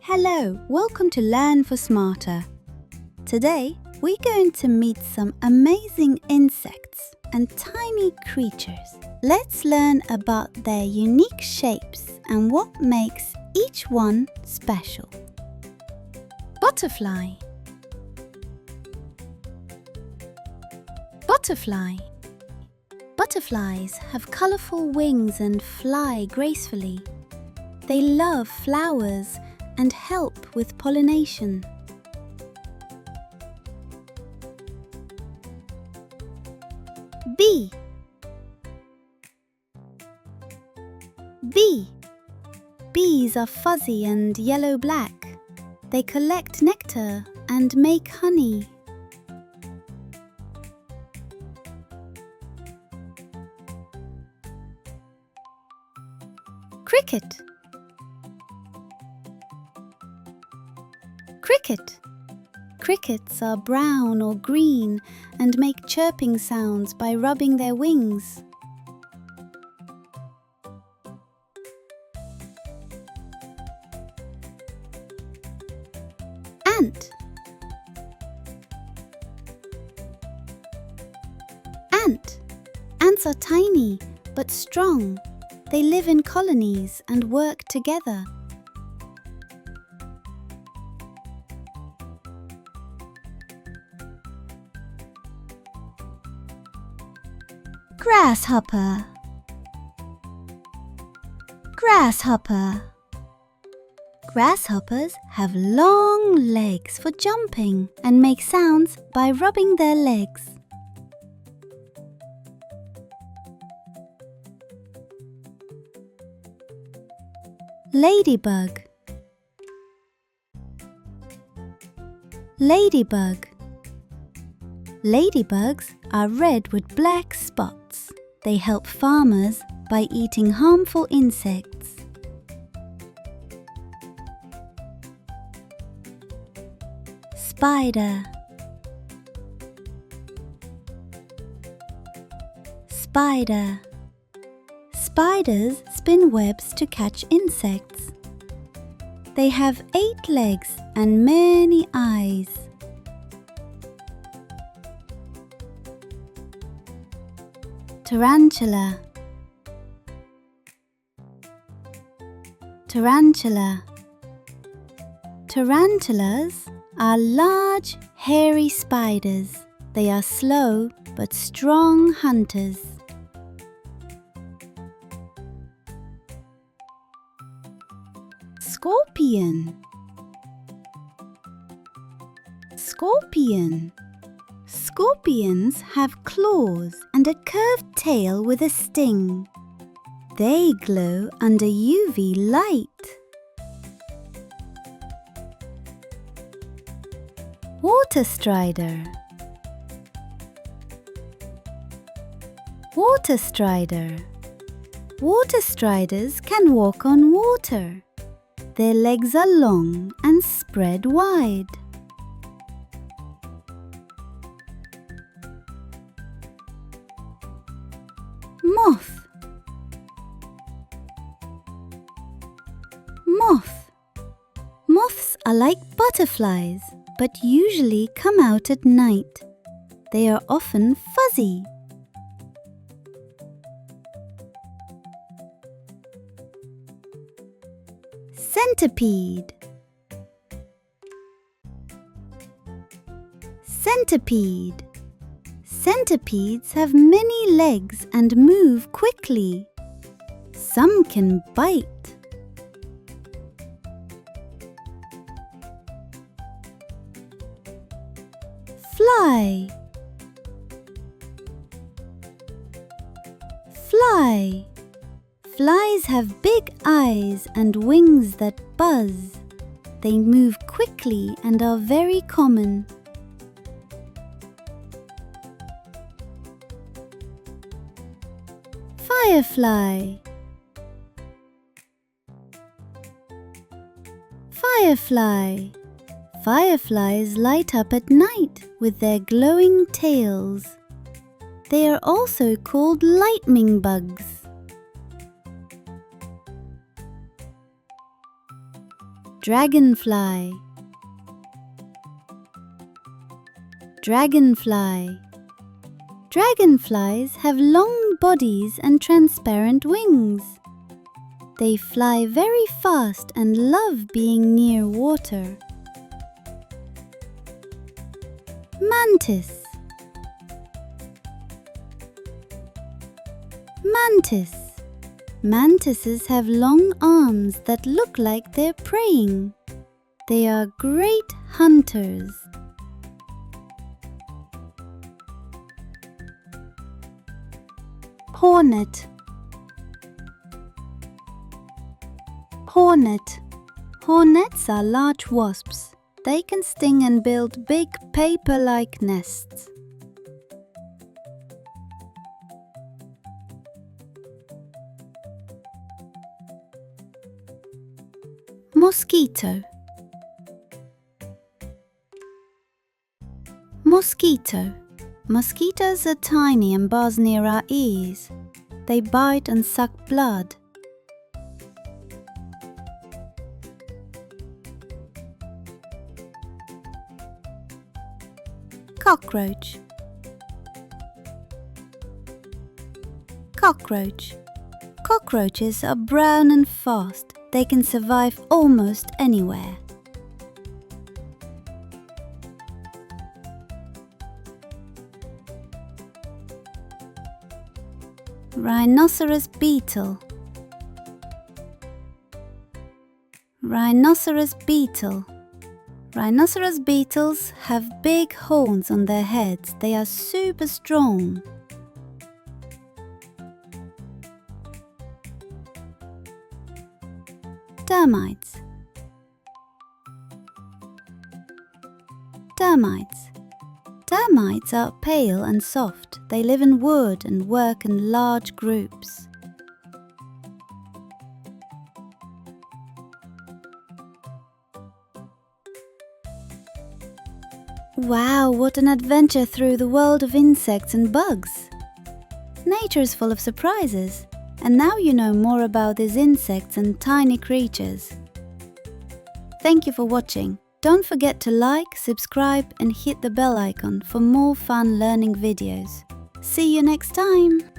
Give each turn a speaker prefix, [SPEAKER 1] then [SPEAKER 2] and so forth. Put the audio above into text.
[SPEAKER 1] Hello, welcome to Learn for Smarter. Today, we're going to meet some amazing insects and tiny creatures. Let's learn about their unique shapes and what makes each one special. Butterfly. Butterfly. Butterflies have colorful wings and fly gracefully. They love flowers and help with pollination. Bee. Bee. Bees are fuzzy and yellow-black. They collect nectar and make honey. Cricket. Cricket. Crickets are brown or green and make chirping sounds by rubbing their wings. Ant. Ant. Ants are tiny but strong. They live in colonies and work together. Grasshopper. Grasshopper. Grasshoppers have long legs for jumping and make sounds by rubbing their legs. Ladybug. Ladybug. Ladybugs are red with black spots. They help farmers by eating harmful insects. Spider. Spider. Spiders spin webs to catch insects. They have 8 legs and many eyes. Tarantula. Tarantula. Tarantulas are large, hairy spiders. They are slow but strong hunters. Scorpion. Scorpion. Scorpions have claws and a curved tail with a sting. They glow under UV light. Water strider. Water strider. Water striders can walk on water. Their legs are long and spread wide. Moth. Moth. Moths are like butterflies, but usually come out at night. They are often fuzzy. Centipede. Centipede. Centipedes have many legs and move quickly. Some can bite. Fly. Fly. Flies have big eyes and wings that buzz. They move quickly and are very common. Firefly. Firefly. Fireflies light up at night with their glowing tails. They are also called lightning bugs. Dragonfly. Dragonfly. Dragonflies have long bodies and transparent wings. They fly very fast and love being near water. Mantis. Mantis. Mantises have long arms that look like they're praying. They are great hunters. Hornet. Hornet. Hornets are large wasps. They can sting and build big paper-like nests. Mosquito. Mosquito. Mosquitoes are tiny and buzz near our ears. They bite and suck blood. Cockroach. Cockroach. Cockroaches are brown and fast. They can survive almost anywhere. Rhinoceros beetle. Rhinoceros beetle. Rhinoceros beetles have big horns on their heads. They are super strong. Termites. Termites. Termites are pale and soft. They live in wood and work in large groups. Wow, what an adventure through the world of insects and bugs! Nature is full of surprises, and now you know more about these insects and tiny creatures. Thank you for watching. Don't forget to like, subscribe and hit the bell icon for more fun learning videos. See you next time!